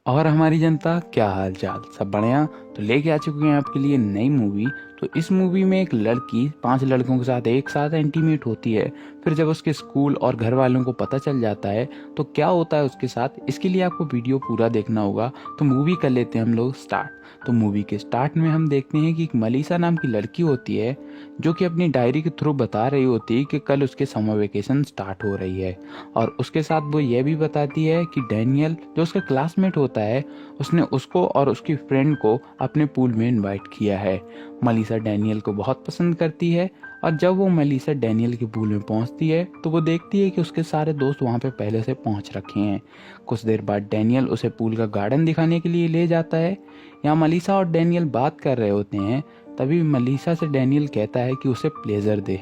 और हमारी जनता, क्या हाल चाल, सब बढ़िया। तो लेके आ चुके हैं आपके लिए नई मूवी। तो इस मूवी में एक लड़की 5 लड़कों के साथ एक साथ इंटीमेट होती है। फिर जब उसके स्कूल और घर वालों को पता चल जाता है तो क्या होता है उसके साथ, इसके लिए आपको वीडियो पूरा देखना होगा। तो मूवी कर लेते हैं हम लोग स्टार्ट। तो मूवी के स्टार्ट में हम देखते हैं कि एक मलीसा नाम की लड़की होती है जो कि अपनी डायरी के थ्रू बता रही होती है कि कल उसके समर वेकेशन स्टार्ट हो रही है। और उसके साथ वो ये भी बताती है कि डैनियल जो उसका क्लासमेट होता है, उसने उसको और उसकी फ्रेंड को अपने पूल में इनवाइट किया है। मलीसा डैनियल को बहुत पसंद करती है। और जब वो मलीसा डैनियल के पूल में पहुंचती है तो वो देखती है कि उसके सारे दोस्त वहां पे पहले से पहुंच रखे हैं। कुछ देर बाद डैनियल उसे पूल का गार्डन दिखाने के लिए ले जाता है। यहाँ मलीसा और डैनियल बात कर रहे होते हैं। तभी मलीसा से डैनियल कहता है कि उसे प्लेजर दे।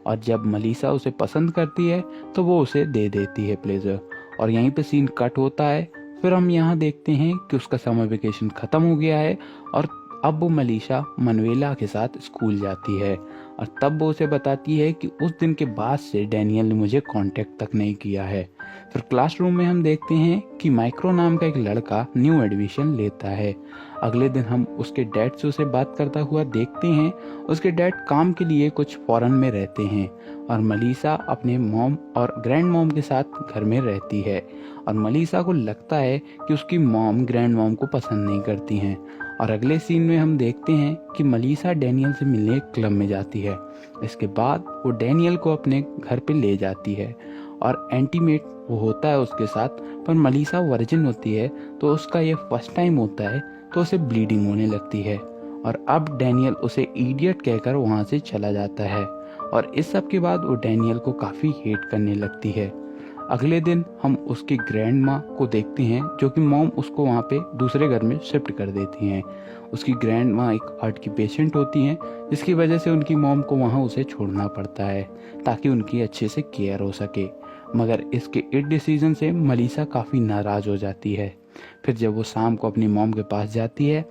और जब मलीसा उसे पसंद करती है तो वो उसे दे देती है प्लेजर। और यहीं पे सीन कट होता है। फिर हम यहाँ देखते हैं कि उसका समर वेकेशन खत्म हो गया है। और अब वो मलीशा मनवेला के साथ स्कूल जाती है। और तब वो उसे बताती है कि उस दिन के बाद से डैनियल ने मुझे कांटेक्ट तक नहीं किया है। फिर क्लासरूम में हम देखते हैं कि माइक्रो नाम का एक लड़का न्यू एडमिशन लेता है। अगले दिन हम उसके डैड से उसे बात करता हुआ देखते हैं। उसके डैड काम के लिए कुछ फॉरेन में रहते हैं। और मलीसा अपने मॉम और ग्रैंड मॉम के साथ घर में रहती है। और मलीसा को लगता है कि उसकी मॉम ग्रैंड मॉम को पसंद नहीं करती हैं। और अगले सीन में हम देखते हैं कि मलीसा डैनियल से मिलने क्लब में जाती है। इसके बाद वो डैनियल को अपने घर पे ले जाती है। और एंटीमेट वो होता है उसके साथ। पर मलीसा वर्जिन होती है तो उसका ये फर्स्ट टाइम होता है। तो उसे ब्लीडिंग होने लगती है। और अब डैनियल उसे इडियट कहकर वहां से चला जाता है। और इस सब के बाद वो डैनियल को काफी हेट करने लगती है। अगले दिन हम उसकी ग्रैंड माँ को देखते हैं जो कि मॉम उसको वहाँ पे दूसरे घर में शिफ्ट कर देती हैं। उसकी ग्रैंड माँ एक हार्ट की पेशेंट होती हैं जिसकी वजह से उनकी मॉम को वहाँ उसे छोड़ना पड़ता है ताकि उनकी अच्छे से केयर हो सके। मगर इसके इस डिसीजन से मलीसा काफ़ी नाराज़ हो जाती है। फिर जब वो शाम को अपनी मॉम के पास जाती है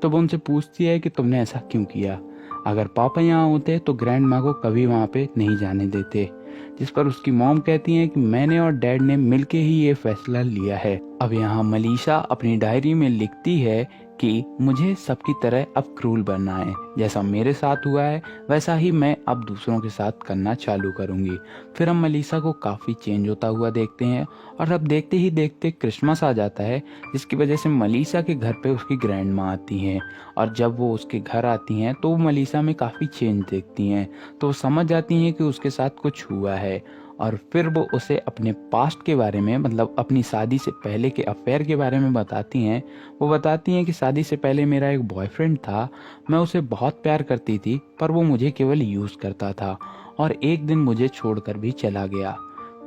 तो वो उनसे पूछती है कि तुमने ऐसा क्यों किया। अगर पापा यहाँ होते तो ग्रैंड माँ को कभी वहाँ पे नहीं जाने देते। जिस पर उसकी मॉम कहती है कि मैंने और डैड ने मिलके ही ये फैसला लिया है। अब यहाँ मलीशा अपनी डायरी में लिखती है कि मुझे सबकी तरह अब क्रूल बनना है। जैसा मेरे साथ हुआ है वैसा ही मैं अब दूसरों के साथ करना चालू करूंगी। फिर हम मलीशा को काफ़ी चेंज होता हुआ देखते हैं। और अब देखते ही देखते क्रिसमस आ जाता है जिसकी वजह से मलीशा के घर पे उसकी ग्रैंड माँ आती हैं। और जब वो उसके घर आती हैं तो वो मलीशा में काफ़ी चेंज देखती हैं। तो वो समझ जाती हैं कि उसके साथ कुछ हुआ है। और फिर वो उसे अपने पास्ट के बारे में, मतलब अपनी शादी से पहले के अफेयर के बारे में बताती हैं। वो बताती हैं कि शादी से पहले मेरा एक बॉयफ्रेंड था। मैं उसे बहुत प्यार करती थी पर वो मुझे केवल यूज़ करता था और एक दिन मुझे छोड़कर भी चला गया।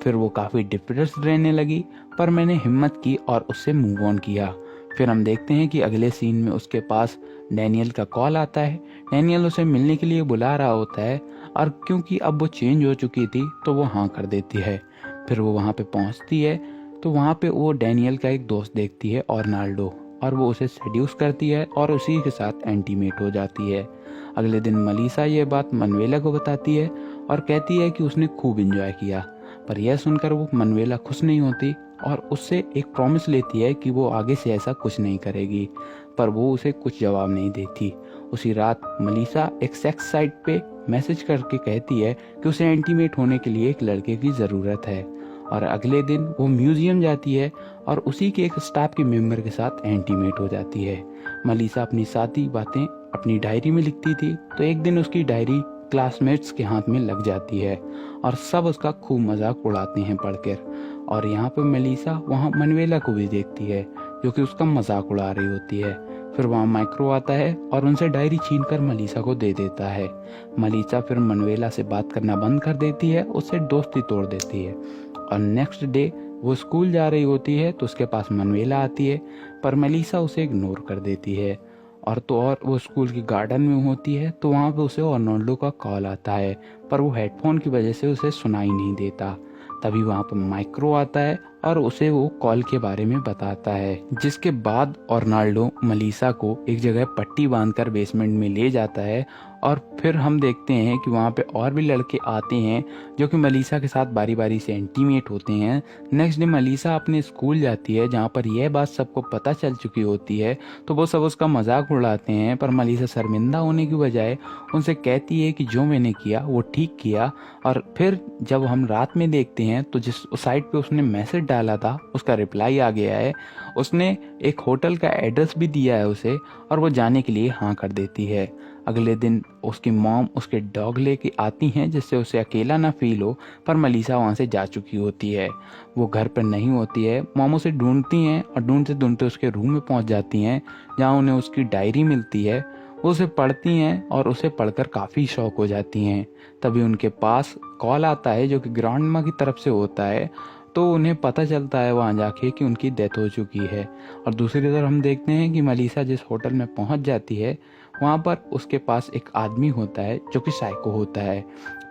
फिर वो काफ़ी डिप्रेस्ड रहने लगी पर मैंने हिम्मत की और उससे मूव ऑन किया। फिर हम देखते हैं कि अगले सीन में उसके पास डैनियल का कॉल आता है। डैनियल उसे मिलने के लिए बुला रहा होता है। और क्योंकि अब वो चेंज हो चुकी थी तो वो हाँ कर देती है। फिर वो वहाँ पे पहुँचती है तो वहाँ पे वो डैनियल का एक दोस्त देखती है, ऑर्नाल्डो। और वो उसे सेड्यूस करती है और उसी के साथ एंटीमेट हो जाती है। अगले दिन मलीसा ये बात मनवेला को बताती है और कहती है कि उसने खूब इंजॉय किया। पर यह सुनकर वो मनवेला खुश नहीं होती और उससे एक प्रॉमिस लेती है कि वो आगे से ऐसा कुछ नहीं करेगी। पर वो उसे कुछ जवाब नहीं देती। उसी रात मलीसा एक सेक्स साइट पे मैसेज करके कहती है कि उसे एंटीमेट होने के लिए एक लड़के की ज़रूरत है। और अगले दिन वो म्यूजियम जाती है और उसी के एक स्टाफ के मेंबर के साथ एंटीमेट हो जाती है। मलीसा अपनी सारी बातें अपनी डायरी में लिखती थी तो एक दिन उसकी डायरी क्लासमेट्स के हाथ में लग जाती है और सब उसका खूब मजाक उड़ाते हैं पढ़कर। और यहाँ पे मलीसा वहाँ मनवेला को भी देखती है जो कि उसका मजाक उड़ा रही होती है। फिर वहाँ माइक्रो आता है और उनसे डायरी छीनकर मलीसा को दे देता है। मलीसा फिर मनवेला से बात करना बंद कर देती है, उससे दोस्ती तोड़ देती है। और नेक्स्ट डे वो स्कूल जा रही होती है तो उसके पास मनवेला आती है पर मलीसा उसे इग्नोर कर देती है। और वो स्कूल की गार्डन में होती है तो वहाँ पे उसे अर्नोल्डो का कॉल आता है पर वो हेडफोन की वजह से उसे सुनाई नहीं देता। तभी वहाँ पर माइक्रो आता है और उसे वो कॉल के बारे में बताता है, जिसके बाद अर्नाल्डो मलीसा को एक जगह पट्टी बांधकर बेसमेंट में ले जाता है। और फिर हम देखते हैं कि वहाँ पे और भी लड़के आते हैं जो कि मलीसा के साथ बारी बारी से इंटीमेट होते हैं। नेक्स्ट डे मलीसा अपने स्कूल जाती है जहाँ पर यह बात सबको पता चल चुकी होती है, तो वो सब उसका मजाक उड़ाते हैं। पर मलीसा शर्मिंदा होने की बजाय उनसे कहती है कि जो मैंने किया वो ठीक किया। और फिर जब हम रात में देखते हैं तो जिस साइट पे उसने मैसेज डाला था उसका रिप्लाई आ गया है। उसने एक होटल का एड्रेस भी दिया है उसे, और वो जाने के लिए हाँ कर देती है। अगले दिन उसकी मॉम उसके डॉग लेके आती हैं जिससे उसे अकेला ना फील हो, पर मलीसा वहाँ से जा चुकी होती है। वो घर पर नहीं होती है। मॉम उसे ढूंढती हैं और ढूंढते ढूंढते उसके रूम में पहुँच जाती हैं जहाँ उन्हें उसकी डायरी मिलती है। वो उसे पढ़ती हैं और उसे पढ़कर काफ़ी शौक हो जाती हैं। तभी उनके पास कॉल आता है जो कि ग्रैंड माँ की तरफ से होता है, तो उन्हें पता चलता है वहाँ जाके कि उनकी डेथ हो चुकी है। और दूसरी तरफ हम देखते हैं कि मलीसा जिस होटल में पहुँच जाती है वहाँ पर उसके पास एक आदमी होता है जो कि साइको होता है।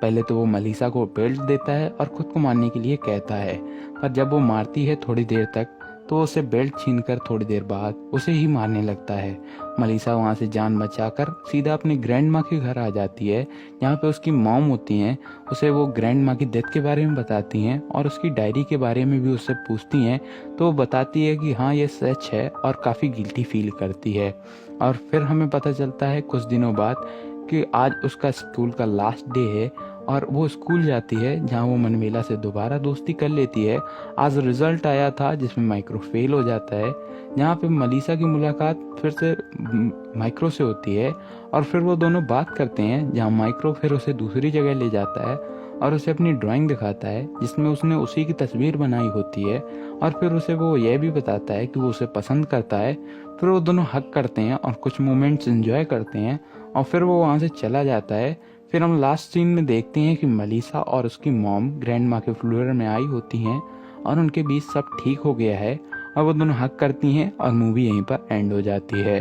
पहले तो वो मलीसा को बेल्ट देता है और खुद को मारने के लिए कहता है, पर जब वो मारती है थोड़ी देर तक तो उसे बेल्ट छीनकर थोड़ी देर बाद उसे ही मारने लगता है। मलीसा वहाँ से जान बचाकर सीधा अपने ग्रैंड माँ के घर आ जाती है जहाँ पे उसकी मॉम होती हैं। उसे वो ग्रैंड माँ की डेथ के बारे में बताती हैं और उसकी डायरी के बारे में भी उससे पूछती हैं, तो वो बताती है कि हाँ ये सच है और काफ़ी गिल्टी फील करती है। और फिर हमें पता चलता है कुछ दिनों बाद कि आज उसका स्कूल का लास्ट डे है और वो स्कूल जाती है जहाँ वो मनमेला से दोबारा दोस्ती कर लेती है। आज रिजल्ट आया था जिसमें माइक्रो फेल हो जाता है, जहाँ पे मलीसा की मुलाकात फिर से माइक्रो से होती है और फिर वो दोनों बात करते हैं, जहाँ माइक्रो फिर उसे दूसरी जगह ले जाता है और उसे अपनी ड्राइंग दिखाता है जिसमें उसने उसी की तस्वीर बनाई होती है। और फिर उसे वो यह भी बताता है कि वो उसे पसंद करता है। फिर वो दोनों हग करते हैं और कुछ मोमेंट्स एंजॉय करते हैं और फिर वो वहाँ से चला जाता है। फिर हम लास्ट सीन में देखते हैं कि मलीसा और उसकी मॉम ग्रैंड माँ के फ्लोर में आई होती हैं और उनके बीच सब ठीक हो गया है और वो दोनों हक करती हैं और मूवी यहीं पर एंड हो जाती है।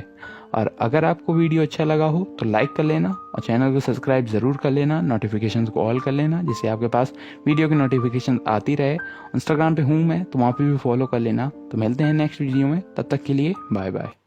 और अगर आपको वीडियो अच्छा लगा हो तो लाइक कर लेना और चैनल को सब्सक्राइब ज़रूर कर लेना, नोटिफिकेशंस को ऑल कर लेना जिससे आपके पास वीडियो की नोटिफिकेशन आती रहे। इंस्टाग्राम पे हूँ मैं, तो वहाँ पे भी फॉलो कर लेना। तो मिलते हैं नेक्स्ट वीडियो में, तब तक के लिए बाय बाय।